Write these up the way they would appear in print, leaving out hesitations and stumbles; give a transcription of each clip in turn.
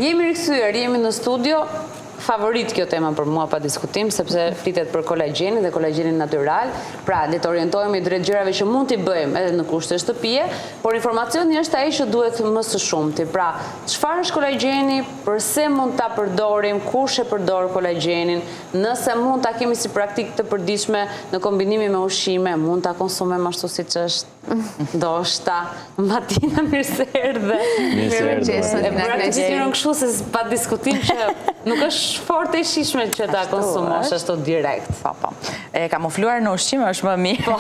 Jemi rikthyer, jemi në studio. Favorit kjo tema për mua pa diskutim, sepse flitet për kolagjenin dhe kolagjenin natyral. Pra, le të orientohemi drejt gjërave që mund t'i bëjmë edhe në kushte shtëpie, por informacioni është ai që duhet më së shumti. Pra, çfarë është kolagjeni, përse mund ta përdorim, kush e përdor kolagjenin, nëse mund ta kemi si praktikë të përditshme në kombinimi me ushqime, mund ta konsumojmë ashtu siç është. Ndoshta Matina mirë se erdhe. Praktikisht kështu se pa diskutim që nuk është fort e shishme që ta konsumosh ashtu direkt. Po. E kamufluar në ushqime është më mirë.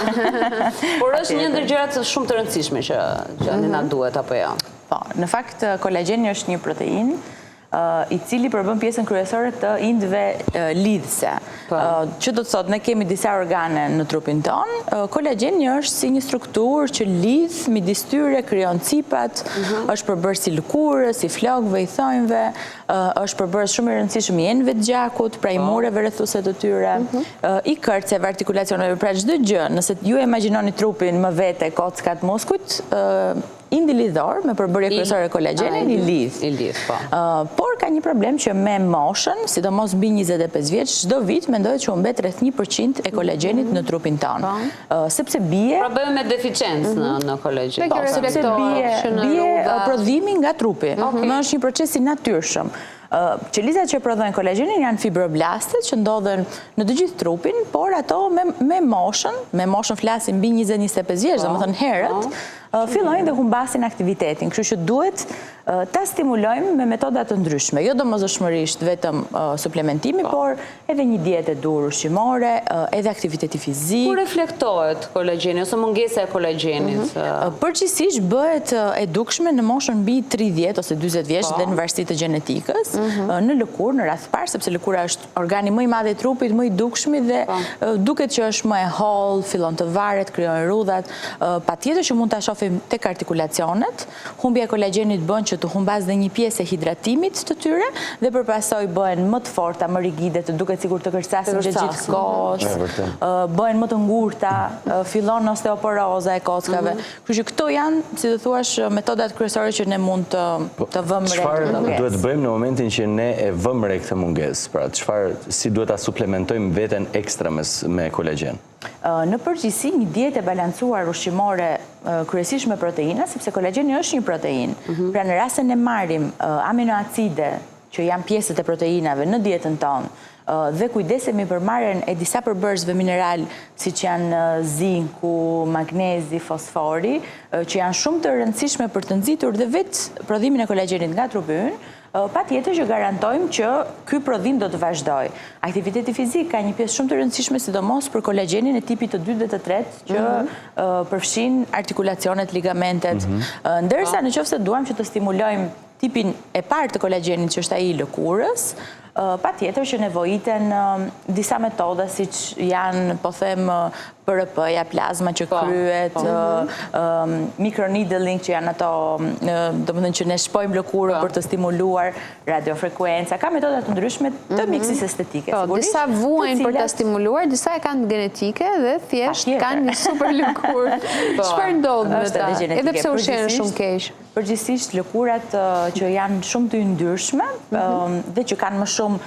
Por është një ndër gjërat shumë të rëndësishme që na duhet apo jo. Po, në fakt kolagjeni është një protein i cili përbën pjesën kryesore të indëve lidhëse. Që do të thotë, ne kemi disa organe në trupin tonë, kolagjeni është si një strukturë që lidh midis tyre, krijon cipat, është përbërës si lëkurës, si flokëve, i thonjve, është përbërës shumë i rëndësishëm i enëve të gjakut, pra i mureve rrethuese të tyre, i kërceve, artikulacioneve, pra çdo gjë, nëse ju imagjinoni trupin më vete, kockat, muskujt, indi lidhor me përbërje kryesore kolagjenin i lidh. Por ka një problem që me moshën, sidomos mbi 25 vjeç, çdo vit mendohet që humbet rreth 1% e kolagjenit në trupin tonë. Sepse bie probleme me deficiencë në kolagjen. Sepse bie prodhimi nga trupi. Më është një proces i natyrshëm. Qelizat që prodhojnë kolagjenin janë fibroblastet që ndodhen në të gjithë trupin, por ato me moshën flasin mbi 20-25 vjeç, domethënë herët, fillojnë dhe humbasin aktivitetin. Kështu që duhet ta stimulojmë me metoda të ndryshme. Jo domosdoshmërisht vetëm suplementimi, por edhe një dietë e dur ushqimore, edhe aktiviteti fizik. Ku reflektohet kolagjeni ose mungesa e kolagjenit? Përgjithsisht bëhet e dukshme në moshën mbi 30 ose 40 vjeç dhe në varësi të gjenetikës, në lëkurë, në radh parë, sepse lëkura është organi më i madh i trupit, më i dukshmi dhe duket që është më e hollë, fillon të varet, krijon rrudhat. Patjetër që mund ta shohim tek artikulacionet, humbja e kolagjenit bën që të humbas dhe një pjesë e hidratimit të tyre dhe përpasoj bëhen më të forta, më rigide, të duket sikur të kërcasin gjithë kohës, bëhen më të ngurta, fillon osteoporoza e kockave. Kështu që këto janë, si të thuash, metodat kryesore që ne mund të vëmë re. Çfarë duhet bëjmë në momentin që ne e vëmë re këtë mungesë? Pra, si duhet ta suplementojmë veten ekstra me kolagjen? Në përgjithësi, një dietë e balancuar ushqimore kryesisht me proteina, sepse kolagjeni është një protein. Pra në rastin e marrim aminoacide që janë pjesët e proteinave në dietën tonë dhe kujdesemi për marrjen e disa përbërësve mineral siç janë zinku, magnezi, fosfori, që janë shumë të rëndësishme për të nxitur dhe vetë prodhimin e kolagjenit nga trupi ynë, patjetër që garantojmë që ky prodhim do të vazhdojë. Aktiviteti fizik ka një pjesë shumë të rëndësishme, sidomos për kolagjenin e tipit të 2 dhe të 3 që përfshin artikulacionet, ligamentet. Ndërsa nëse duam që të stimulojmë tipin e parë të kolagjenit, që është ai i lëkurës, patjetër që nevojiten disa metoda siç janë, po them, PRP-ja, plazma që kryhet, microneedling që janë ato, domethënë që ne shpojmë lëkurën për të stimuluar, radiofrekuenca, ka metoda të ndryshme të mjekësisë estetike. Disa vuajnë për ta stimuluar, disa e kanë genetike dhe thjesht kanë një super lëkurë. Çfarë ndodh me ta? Edhe pse ushqen shumë keq. Përgjithsisht lëkurat që janë shumë të yndyrshme dhe që kanë më shumë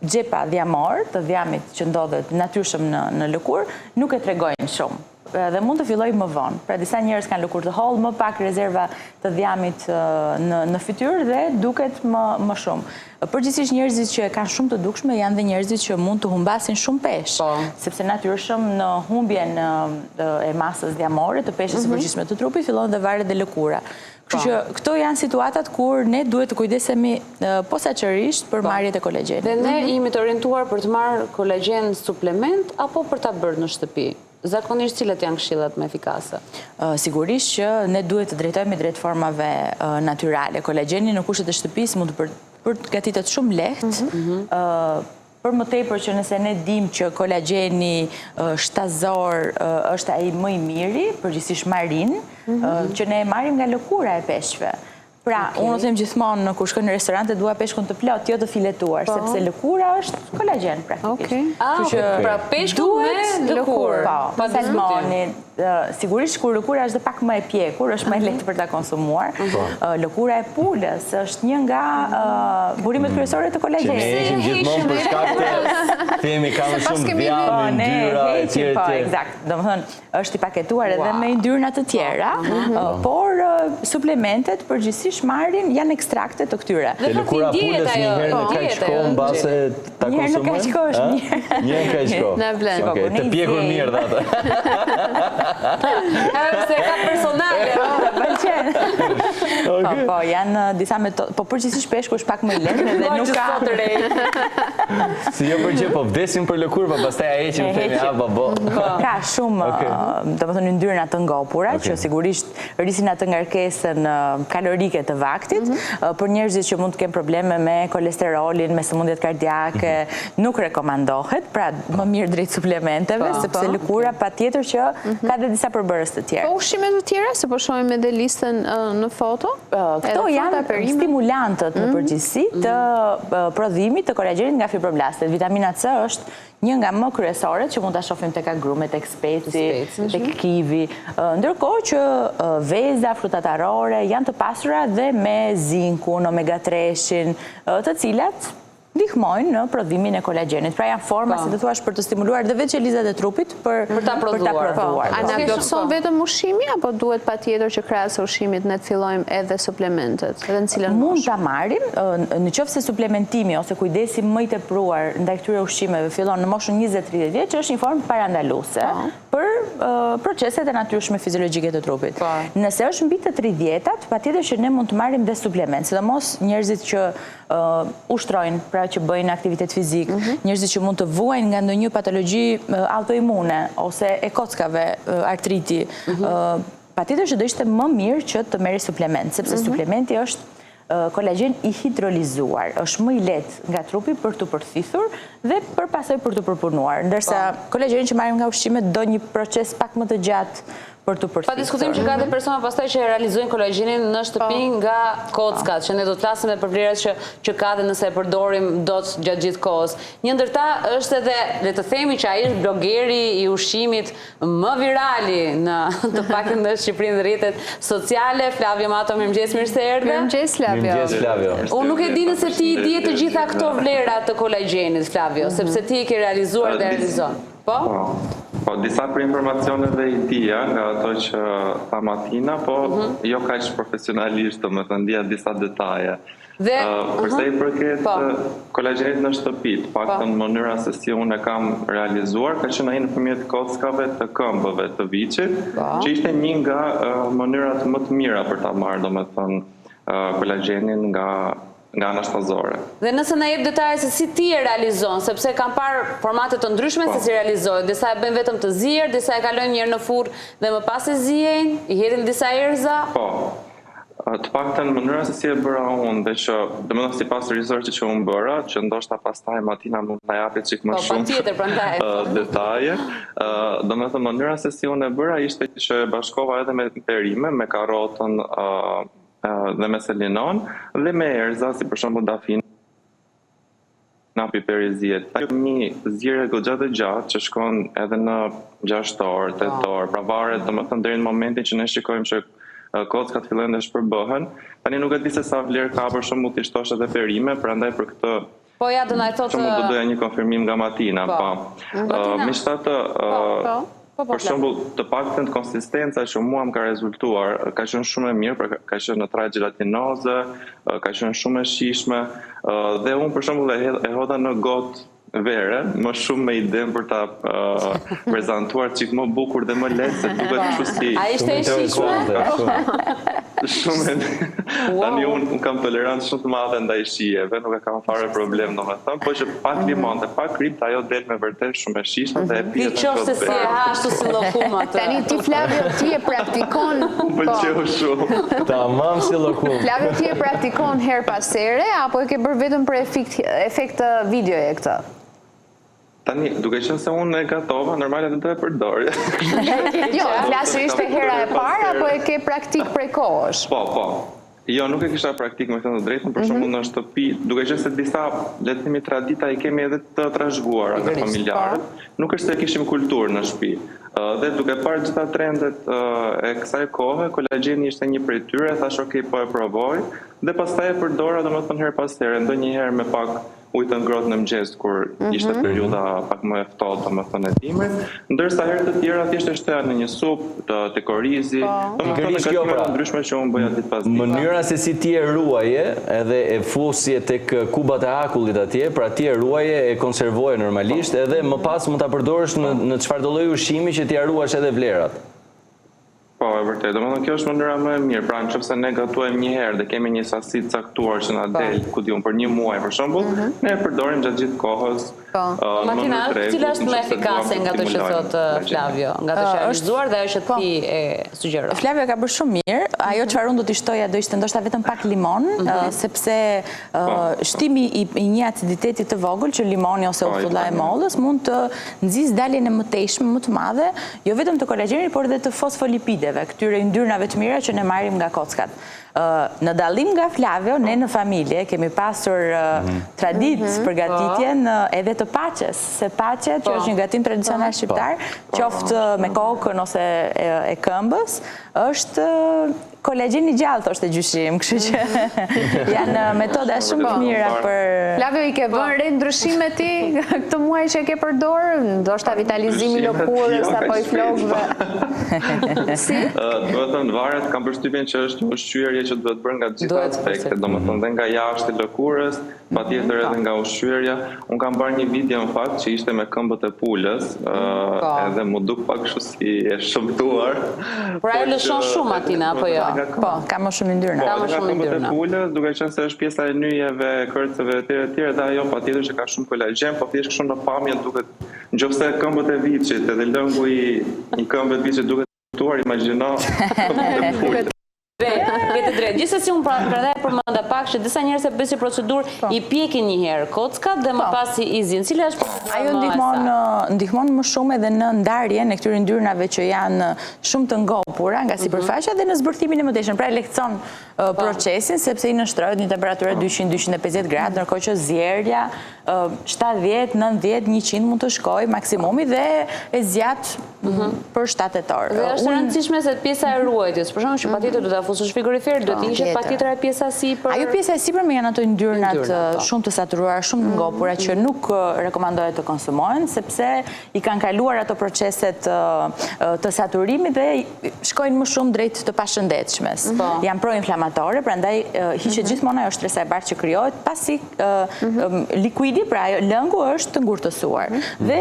xhepa dhjamor të dhjamit që ndodhet natyrshëm në lëkurë, nuk e tregojnë shumë dhe mund të fillojë më vonë. Pra disa njerëz kanë lëkurë të hollë, më pak rezerva të dhjamit në fytyrë dhe duket më shumë. Përgjithsisht njerëzit që kanë shumë të dukshme janë dhe njerëzit që mund të humbasin shumë peshë, sepse natyrshëm në humbjen e masës dhjamore të peshës së përgjithshme të trupit fillon dhe varet dhe lëkura. Kështu që këto janë situatat kur ne duhet të kujdesemi posaçërisht për marrjet e kolagjenit. Dhe ne jemi të orientuar për të marrë kolagjen suplement apo për ta bërë në shtëpi? Zakonisht cilat janë këshillat më efikase? Sigurisht që ne duhet të drejtohemi drejt formave natyrale. Kolagjeni në kushtet e shtëpisë mund të përgatitet shumë lehtë. Për më tepër që nëse ne dim që kolagjeni shtazor është ai më i miri, përgjithsisht marin, që ne e marrim nga lëkura e peshqve. Pra, unë them gjithmonë kur shkoj në restorante dua peshkun të plot, jo të filetuar, sepse lëkura është kolagjen praktikisht. Pra peshku me lëkurë. Po, salmoni, sigurisht kur lëkura është dhe pak më e pjekur, është më e lehtë për ta konsumuar. Lëkura e pulës është një nga burimet kryesore të kolagjenit. Që ne heqim gjithmonë për shkak të themi kam shumë djamë, ndyra e tjera. Po, eksakt. Domethënë është i paketuar edhe me yndyrna të tjera, por suplementet përgjithsisht marrin janë ekstrakte të këtyre. Dhe lëkura pulës një herë në kaq kohë mbase ta konsumojmë. Një herë në kaq kohë. Një herë kaq kohë. Na vlen. Okej, të pjekur mirë data. Se ka personale. Po, janë disa metodë, po përgjithsisht peshku është pak më i lehtë dhe nuk ka. Si jo për gjë, po vdesim për lëkurë, po pastaj a heqim themi babo. Ka shumë, domethënë yndyrna të ngopura, që sigurisht rrisin atë ngarkesën kalorike të vaktit, për njerëzit që mund të kenë probleme me kolesterolin, me sëmundjet kardiake, nuk rekomandohet, pra më mirë drejt suplementeve, sepse lëkura patjetër që ka dhe disa përbërës të tjerë. Po ushqimet të tjera, se po shohim edhe listën në foto? Këto janë stimulantët në përgjithësi të prodhimit të kolagjenit nga fibroblastet. Vitamina C është një nga më kryesorët që mund ta shohim tek agrume, tek speci, tek kivi. Ndërkohë që veza, frutat arrore janë të pasura dhe me zinkun, omega-3-shin, të cilat ndihmojnë në prodhimin e kolagjenit. Pra janë forma, si të thuash, për të stimuluar dhe vetë qelizat e trupit për ta prodhuar. A na plotëson vetëm ushqimi, apo duhet patjetër që krahas ushqimit ne të fillojmë edhe suplementet? Edhe në cilën mund ta marrim, në qoftë se suplementimi ose kujdesi më i tepruar ndaj këtyre ushqimeve fillon në moshën 20-30 vjeç, është një formë parandaluese për proceset e natyrshme fiziologjike të trupit. Nëse është mbi të 30-tat, patjetër që ne mund të marrim dhe suplement, sidomos njerëzit që ushtrojnë, pra që bëjnë aktivitet fizik, njerëzit që mund të vuajnë nga ndonjë patologji autoimune ose e kockave, artriti, patjetër që do ishte më mirë që të merri suplement, sepse suplementi është kolagjen i hidrolizuar, është më i lehtë nga trupi për të përthithur dhe përpasoj për të përpunuar, ndërsa kolagjenin që marrim nga ushqimet do një proces pak më të gjatë për të përthithur. Pa diskutim që ka dhe persona pastaj që realizojnë kolagjenin në shtëpi nga kockat, që ne do të flasim për vlerat që ka dhe nëse e përdorim dot gjatë gjithë kohës. Një ndër ta është edhe, le të themi që ai është blogeri i ushqimit më virali në të paktën në Shqipërinë dhe rrjetet sociale. Flavio Mato, mirëmëngjes, mirë se erdhe. Mirëmëngjes, Flavio. Mirëmëngjes, Flavio. Unë nuk e di nëse ti i di të gjitha këto vlera të kolagjenit, Flavio, sepse ti i ke realizuar dhe realizon. Po, disa për informacioneve i dija nga ato që tha Matina, po jo kaq profesionalisht, më të ndija disa detaje. Përsa i përket kolagjenit në shtëpi, paktën mënyra se si unë e kam realizuar, ka qenë ai nëpërmjet kockave të këmbëve të viçit, që ishte një nga mënyrat më të mira për ta marrë, domethënë, kolagjenin nga anashtazore. Dhe nëse na jep detaje se si ti e realizon, sepse kam parë formate të ndryshme se si realizohet, disa e bëjnë vetëm të zier, disa e kalojnë njërë në furrë dhe më pas e ziejnë, i hedhin disa erza. Po, të paktën mënyra se si e bëra unë, dhe që domethënë sipas researchit që unë bëra, që ndoshta pastaj Matina mund na japë çik më shumë detaje. Domethënë mënyra se si unë e bëra ishte që bashkova edhe me perime, me karrotën dhe me selinon, dhe me erza, si për shembull dafin, na piperiziet. Një zgjerrje goxha të gjatë që shkon edhe në 6 orë, 8 orë, pra varet domethënë deri në momentin që ne shikojmë që kockat fillojnë të shpërbëhen. Tani nuk e di se sa vlerë ka për shembull ti shtosh edhe perime, prandaj për këtë po ja do na thotë që do doja një konfirmim nga Matina, megjithatë për shembull, të paktën konsistenca që mua më ka rezultuar, ka qenë shumë e mirë, ka qenë në trajt gjelatinoze, ka qenë shumë e shijshme, dhe unë për shembull e hodha në gotë vere, më shumë me idenë për ta prezantuar çik më bukur dhe më lehtë, se duket kështu si. A ishte e shijshme? Shumë. Tani unë kam tolerancë shumë të madhe ndaj shijeve, nuk e kam fare problem domethënë, po që pak limonte, pak kripë, ajo del me vërtet shumë e shijshme dhe e pije. Ti qoftë se si e ha ashtu si llokum atë. Tani ti Flavio ti e praktikon. Pëlqeu shumë. Tamam si llokum. Flavio ti e praktikon her pas here apo e ke bërë vetëm për efekt videoje këtë? Tani, duke qenë se unë e gatova, normale do të e përdor. Jo, flasë ishte hera e parë, apo e ke praktik prej kohësh? Po. Jo, nuk e kisha praktik, me thënë të drejtën, për shembull në shtëpi, duke qenë se disa, le të themi, tradita i kemi edhe të trashëguara nga familjarët. Nuk është se kishim kulturë në shtëpi. Dhe duke parë gjitha trendet e kësaj kohë, kolagjeni ishte një prej tyre, thash ok, po e provoj, dhe pastaj e përdora domethënë her pas here, ndonjëherë me pak ujë të ngrohtë në mëngjes kur ishte periudha pak më e ftohtë domethënë e dimrit, ndërsa herë të tjera thjesht e shtoja në një supë të korizi, domethënë ka ndryshme që unë bëja ditë pas dite. Mënyra se si ti e ruaje edhe e fusje tek kubat e akullit atje, pra ti e ruaje, e konservoje normalisht, edhe më pas mund ta përdorësh në çfarëdo lloj ushqimi që ti ruash edhe vlerat. Po, e vërtet. Domethënë kjo është mënyra më e mirë. Pra nëse ne gatuajmë një herë dhe kemi një sasi të caktuar që na del, ku diun për një muaj për shembull, ne e përdorim gjatë gjithë kohës. Martina, cila është më efikase nga ato që thot Flavio, nga ato që është realizuar dhe ajo që ti e sugjeron? Flavio ka bërë shumë mirë. Ajo çfarë unë do t'i shtoja do ishte ndoshta vetëm pak limon, sepse shtimi i një aciditeti të vogël që limoni ose uthulla e mollës mund të nxjisë daljen e mëtejshme më të madhe, jo vetëm të kolagjenit, por edhe të fosfolipideve, këtyre yndyrnave të mira që ne marrim nga kockat. Në dallim nga Flavio, ne në familje kemi pasur traditë përgatitjen edhe të paçes, se paqet, që është një gatim tradicional shqiptar, qoftë me kokën ose e këmbës, është kolagjin i gjallë, thoshte gjyshim, kështu që janë metoda shumë të mira për... Flavio, i ke vënë re ndryshimet ti këtë muaj që e ke përdorë? Ndoshta vitalizimi lëkurës apo i flokëve? Si? Do të thënë varet, kam përshtypjen që është një ushqyerje që duhet bërë nga gjitha aspektet, domethënë dhe nga jashtë lëkurës, patjetër edhe nga ushqyerja. Unë kam bërë një video në fakt që ishte me këmbët e pulës, edhe mu duk pak kështu si e shëmtuar. Pra e lëshon shumë Martina, apo jo? Po, ka më shumë yndyrna. Ka më shumë yndyrna. Pulës, duke qenë se është pjesa e nyjeve, kërcëve etj, dhe ajo patjetër që ka shumë kolagjen, po thjesht kështu në pamje duket, nëse këmbët e viçit edhe lëngu i këmbëve të viçit duket tuar, imagjino këmbët e pulës. Këtë drejt. Gjithsesi unë prandaj përmenda pak që disa njerëz e bëjnë si procedurë i pjekin një herë kockat dhe më pas i zin. Cila është ajo ndihmon më shumë edhe në ndarjen e këtyre yndyrnave që janë shumë të ngopura nga sipërfaqja dhe në zbërthimin e mëtejshëm. Pra lehtëson procesin sepse i nënshtrohet në temperaturë 200-250 gradë, ndërkohë që zjerrja 70, 90, 100 mund të shkojë maksimumi dhe e zgjat për 7 orë. Dhe është rëndësishme se pjesa e ruajtjes, për shembull, që patjetër do ta fusësh frigorifer, do të ishte patjetër pjesa sipër. Ajo pjesa e sipërme janë ato yndyrnat shumë të saturuara, shumë të ngopura që nuk rekomandohet të konsumohen sepse i kanë kaluar ato proceset të saturimit dhe shkojnë më shumë drejt të pashëndetshmes. Janë proinflamatore, prandaj hiqet gjithmonë ajo stresa e bardhë që krijohet pasi likuidi, pra lëngu është të ngurtësuar. Dhe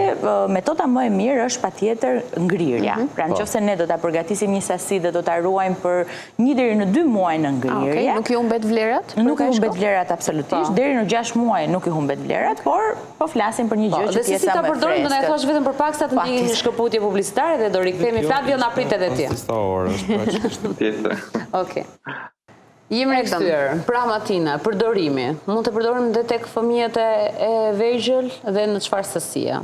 metoda më e mirë është patjetër ngrirja. Pra nëse ne do ta përgatisim një sasi dhe do ta ruajmë për 1 deri në 2 muaj në ngrirje. Nuk i humbet vlerat? Nuk i humbet vlerat absolutisht. Deri në 6 muaj nuk i humbet vlerat, por po flasim për një gjë që pjesa më e freskët. Dhe si ta përdorim, do na e thosh vetëm për pak sa të ndjekim një shkëputje publicitare dhe do rikthehemi. Flavio na prit edhe ti. Okej. Jemi rikthyer. Pra Martina, përdorimi. Mund të përdorim edhe tek fëmijët e vegjël dhe në çfarë sasie?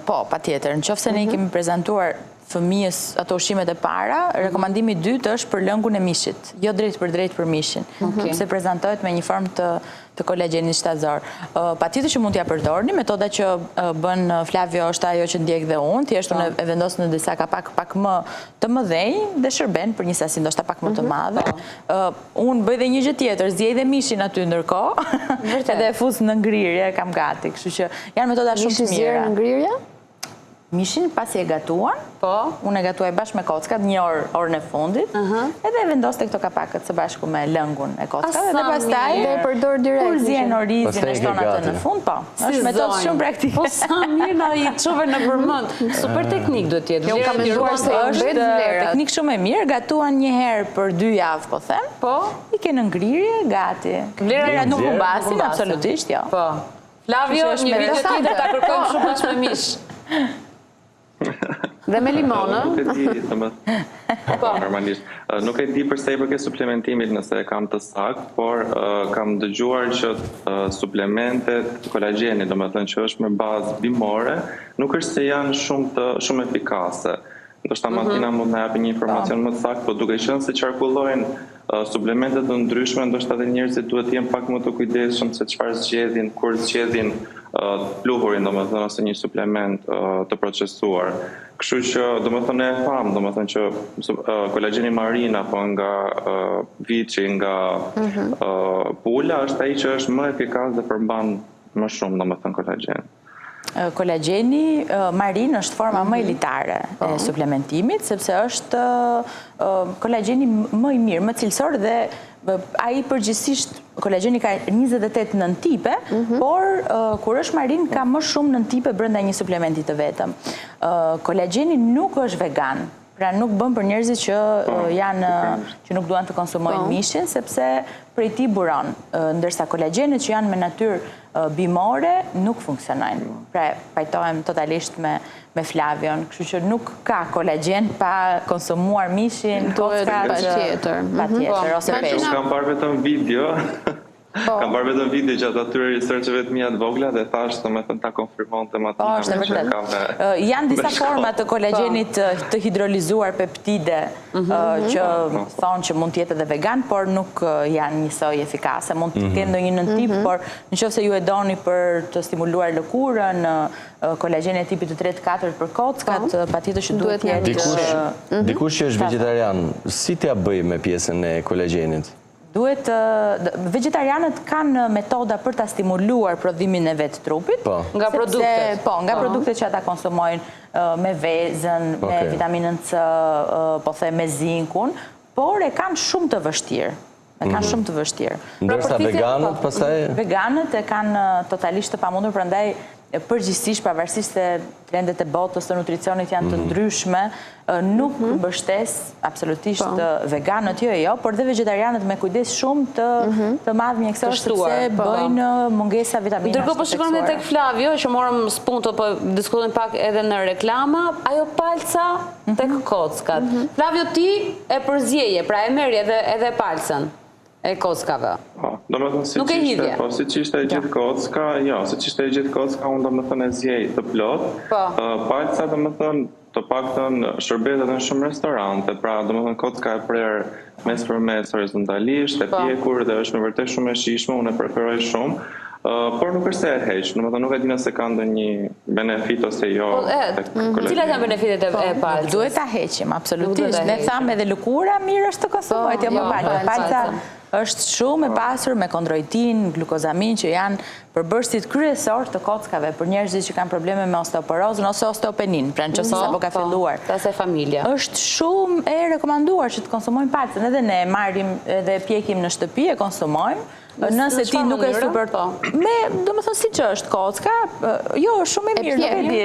Po, patjetër. Nëse ne i kemi prezantuar fëmijës ato ushqimet e para, rekomandimi i dytë është për lëngun e mishit, jo drejt për mishin, se prezantohet me një formë të kolagjenit shtatzor. Patjetër që mund t'ja përdorni, metoda që bën Flavio është ajo që ndjek dhe unë, thjesht unë e vendos në disa kapak pak më të mëdhenj dhe shërben për një sasi ndoshta pak më të madhe. Unë bëj dhe një gjë tjetër, zgjej dhe mishin aty ndërkohë, edhe e fus në ngrirje, kam gati, kështu që janë metoda shumë të mira. Mishi zjerë në ngrirje? Mishin pasi e gatuan, unë e gatuaj bashkë me kockat, 1 orën e fundit, edhe e vendos të këto kapakët së bashku me lëngun e kockat, dhe pastaj dhe e përdor direkt. Kur zien orizin e shton atë në fund, po. Është metodë shumë praktike. Po sa mirë na i çove në përmend. Super teknik duhet të jetë. Unë kam menduar se është teknik shumë e mirë, gatuan një herë për 2 javë, po them. Po. I ke në ngrirje, gati. Vlerat nuk humbasin, absolutisht, jo. Po. Flavio, një video tjetër ta kërkojmë shumë bashkë me mish. Dhe me limonë? Normalisht. Nuk e di përse i përket suplementimit nëse e kam të saktë, por kam dëgjuar që suplementet kolagjenit, domethënë që është me bazë bimore, nuk është se janë shumë efikase. Ndoshta Martina mund na japi një informacion më të saktë, por duke qenë se qarkullojnë suplementet të ndryshme, ndoshta edhe njerëzit duhet të jenë pak më të kujdesshëm se çfarë zgjedhin, kur zgjedhin pluhurin, domethënë, ose një suplement të procesuar. Kështu që, domethënë, e tham, domethënë që kolagjeni marin apo nga viçi, nga pula është ai që është më efikas dhe përmban më shumë, domethënë, kolagjen. Kolagjeni marin është forma më elitare e suplementimit, sepse është kolagjeni më i mirë, më cilësor dhe ai përgjithsisht kolagjeni ka 28 nëntipe, por kur është marin ka më shumë nëntipe brenda një suplementi të vetëm. Kolagjeni nuk është vegan. Pra nuk bën për njerëzit që nuk duan të konsumojnë mishin, sepse prej tij buron, ndërsa kolagjenet që janë me natyrë bimore nuk funksionojnë. Pra pajtohem totalisht me Flavion, kështu që nuk ka kolagjen pa konsumuar mishin, kockat, patjetër, ose peshk. Kam parë vetëm video. Kam parë vetëm video gjatë atyre researcheve të mia të vogla dhe thash domethënë ta konfirmonte Matina. Është vërtet. Janë disa forma të kolagjenit të hidrolizuar peptide që thonë që mund të jetë edhe vegan, por nuk janë njësoj efikase. Mund të kenë ndonjë nëntip, por nëse ju e doni për të stimuluar lëkurën, kolagjeni e tipit të 3-4 për kockat, patjetër që duhet të jetë. Dikush që është vegetarian, si t'ia bëj me pjesën e kolagjenit? Vegetarianët kanë metoda për ta stimuluar prodhimin e vetë trupit. Nga produktet? Po, nga produktet që ata konsumojnë me vezën, me vitaminën C, po the me zinkun, por e kanë shumë të vështirë. Ndërsa veganët pastaj? Veganët e kanë totalisht të pamundur, prandaj përgjithsisht pavarësisht se trendet e botës të nutricionit janë të ndryshme, nuk mbështes absolutisht veganët, jo, por dhe vegetarianët me kujdes shumë të madh mjekësor, sepse bëjnë mungesa vitaminash. Ndërkohë po shikojmë edhe tek Flavio, që morëm spunto, po diskutojmë pak edhe në reklama, ajo palca tek kockat. Flavio, ti e përzjeje, pra e merri edhe palcën e kockave. Nuk e hidhje. Po, si që ishte e gjithë kocka, jo, si që ishte e gjithë kocka, unë domethënë e zjej të plot. Palca domethënë të paktën shërbetet në shumë restorante, pra domethënë kocka e prerë mes për mes horizontalisht, e pjekur dhe është me vërtet shumë e shijshme, unë e preferoj shumë. Por nuk është se e heq, domethënë nuk e di nëse ka ndonjë benefit ose jo. Cilat janë benefitet e palcës? Duhet ta heqim, absolutisht. Ne thamë edhe lëkura mirë është të konsumohet, jo më palca është shumë e pasur me kondroitin, glukozamin, që janë përbërësit kryesor të kockave për njerëzit që kanë probleme me osteoporozën ose osteopenin, pra në qësë apo ka filluar. Tase familja. Është shumë e rekomanduar që të konsumojmë palcën, edhe ne marrim dhe pjekim në shtëpi e konsumojmë. Nëse ti nuk e super... Do më thonë si që është kocka, jo, shumë e mirë, nuk e di.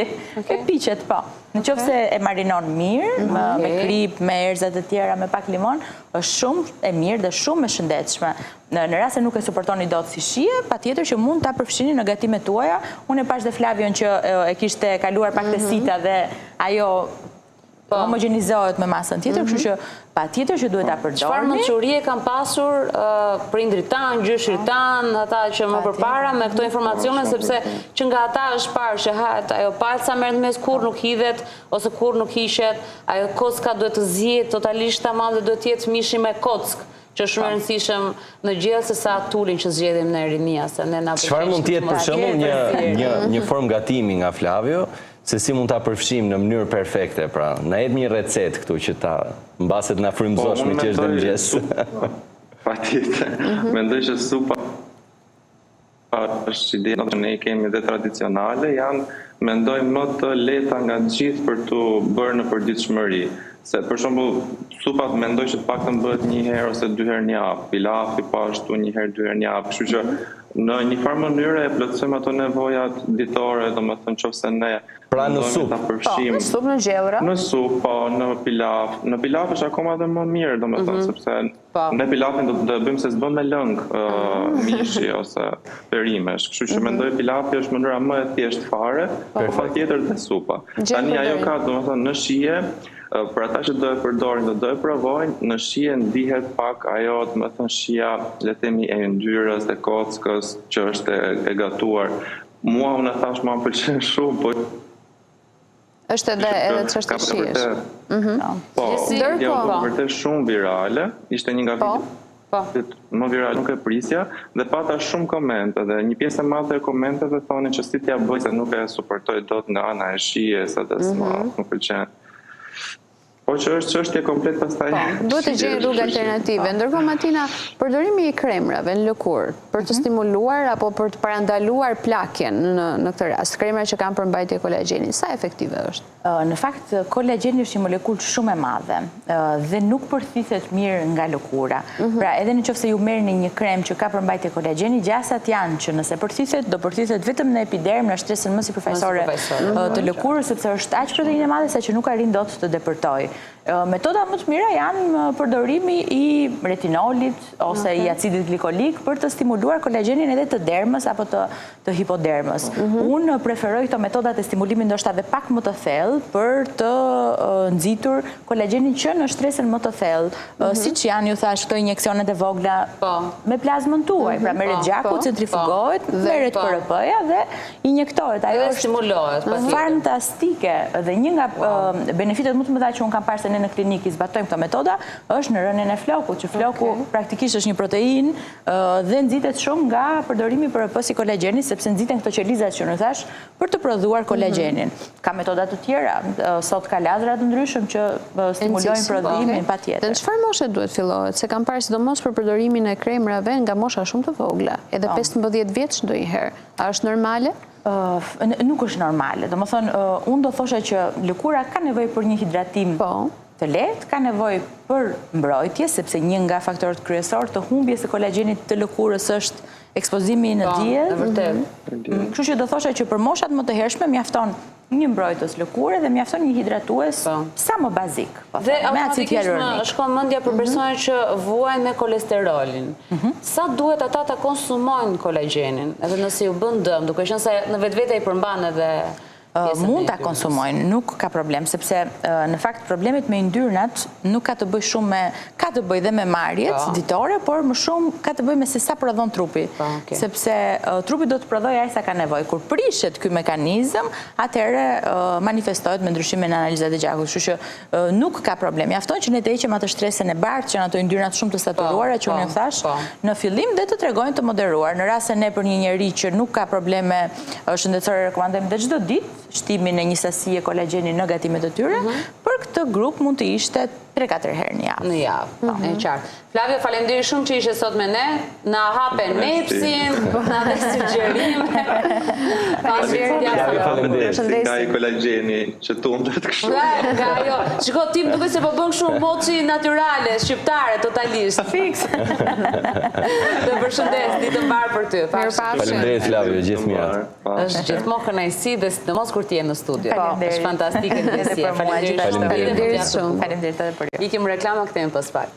E piqet, po. Në qoftë se e marinon mirë, me krip, me erzat e tjera, me pak limon, është shumë e mirë dhe shumë e shëndetshme. Në rast se nuk e suportoni dot si shije, patjetër që mund ta përfshini në gatimet tuaja. Unë e pash dhe Flavion që e kishte kaluar pak të sita dhe ajo homogenizohet me masën tjetër, kështu që patjetër që duhet ta përdorni. Çfarë mençurie kanë pasur prindrit tan, gjyshrit tan, ata që më përpara me këto informacione, sepse që nga ata është parë që ajo palca merret mes kur nuk hidhet ose kur nuk hishet, ajo kocka duhet të zihet totalisht tamam dhe duhet të jetë mishi me kock, që është shumë e rëndësishëm në gjellë se sa tulin që zgjedhim në rinia, se ne na pëlqen. Çfarë mund të jetë për shembull një formë gatimi nga Flavio, se si mund ta përfshim në mënyrë perfekte, pra, na jep një recetë këtu që ta mbase të na frymëzosh me qesh dhe mëngjes. Patjetër. Mendoj që supa është ide që ne kemi dhe tradicionale, janë mendoj më të lehta nga gjithë për të bërë në përditshmëri. Se për shembull supat mendoj që të paktën bëhet një herë ose 2 herë në javë, pilafi po ashtu 1 herë 2 herë në javë, kështu që në një farë mënyrë e plotësojmë ato nevojat ditore, domethënë nëse ne pra në supë, në supë, në gjellra, në supë, po, në pilaf është akoma edhe më mirë, domethënë sepse ne pilafin do të bëjmë se s'bën me lëng mishi ose perimesh, kështu që mendoj pilafi është mënyra më e thjeshtë fare, por patjetër dhe supa. Tani ajo ka domethënë në shije. Për ata që do e përdorin dhe do e provojnë, në shije ndihet pak ajo, domethënë shija, le të themi, e yndyrës, e kockës, që është e gatuar. Mua unë thash më pëlqen shumë, po është edhe çështja e shijes. Po, ndërkohë vërtet shumë virale, ishte një nga më viral nuk e prisja, dhe pata shumë komente, dhe një pjesë e madhe e komenteve thonin që si t'ja bëj se nuk e suportoj dot nga ana e shijes, edhe nuk pëlqen. Po që është çështje komplet pastaj. Duhet të gjejnë rrugë alternative. Ndërkohë Matina, përdorimi i kremrave në lëkurë për të stimuluar apo për të parandaluar plakjen në këtë rast, kremra që kanë përmbajtje kolagjenit, sa efektive është? Në fakt, kolagjeni është një molekull shumë e madhe dhe nuk përthithet mirë nga lëkura. Pra, edhe nëse ju merrni një krem që ka përmbajtje kolagjeni, gjasat janë që nëse përthithet, do përthithet vetëm në epiderm, në shtresën më sipërfaqësore të lëkurës, sepse është aq proteinë e madhe sa që nuk arrin dot të depërtojë. Metoda më të mira janë përdorimi i retinolit ose i acidit glikolik për të stimuluar kolagjenin edhe të dermës apo të hipodermës. Unë preferoj këto metodat e stimulimit ndoshta edhe pak më të thellë për të nxitur kolagjenin që në shtresën më të thellë, siç janë, ju thash, këto injeksionet e vogla me plazmën tuaj, pra merret gjaku, centrifugohet, merret PRP-ja dhe injektohet. Ajo stimulohet. Fantastike dhe një nga benefitet më të mëdha që unë kam parë se në klinikë i zbatojmë këto metoda, është në rënien e flokut, që floku praktikisht është një protein dhe nxitet shumë nga përdorimi PRP si kolagjenit, sepse nxiten këto qelizat që në thash për të prodhuar kolagjenin. Ka metoda të tjera, sot ka ladra të ndryshëm që stimulojnë prodhimin patjetër. Dhe në çfarë moshe duhet fillohet? Se kam parë sidomos për përdorimin e kremrave nga mosha shumë të vogla, edhe 15 vjeç ndonjëherë. A është normale? Nuk është normale. Domethënë, unë do thosha që lëkura ka nevojë për një hidratim të lehtë, ka nevojë për mbrojtje, sepse një nga faktorët kryesorë të humbjes së kolagjenit të lëkurës është ekspozimi në diell. Kështu që do thosha që për moshat më të hershme mjafton një mbrojtës lëkure dhe mjafton një hidratues sa më bazik. Dhe automatikisht më shkon mendja për personat që vuajnë me kolesterolin. Sa duhet ata ta konsumojnë kolagjenin, edhe nëse ju bën dëm, duke qenë se në vetvete i përmban edhe mund ta konsumojnë, nuk ka problem, sepse në fakt problemet me yndyrnat nuk ka të bëj shumë me, ka të bëj dhe me marrjet ditore, por më shumë ka të bëj me se sa prodhon trupi, sepse trupi do të prodhojë aq sa ka nevojë. Kur prishet ky mekanizëm, atëherë manifestohet me ndryshime në analizat e gjakut, kështu që nuk ka problem. Mjafton që ne të heqim atë shtresën e bardhë, që janë ato yndyrnat shumë të saturuara që unë ju thash në fillim, dhe të tregojnë të moderuar. Në rast se ne për një njerëz që nuk ka probleme shëndetësore rekomandojmë dhe çdo ditë shtimin e një sasie kolagjeni në gatimet e tyre, për këtë grup mund të ishte 3-4 herë në javë. Në javë, e qartë. Flavio, faleminderit shumë që ishe sot me ne, na hape nepsin, na dhe sugjerime. Faleminderit, nga i kolagjeni që tundet kështu. Nga jo, shiko, tim duke se po bën shumë moci naturale, shqiptare, totalisht. Fix. Të përshëndes, ditë mbarë për ty. Faleminderit, Flavio, gjithë mirë. Është gjithmonë kënaqësi dhe sidomos kur ti je në studio. Është fantastike ndjesia. Faleminderit shumë. Ikim reklama, kthehemi pas pak.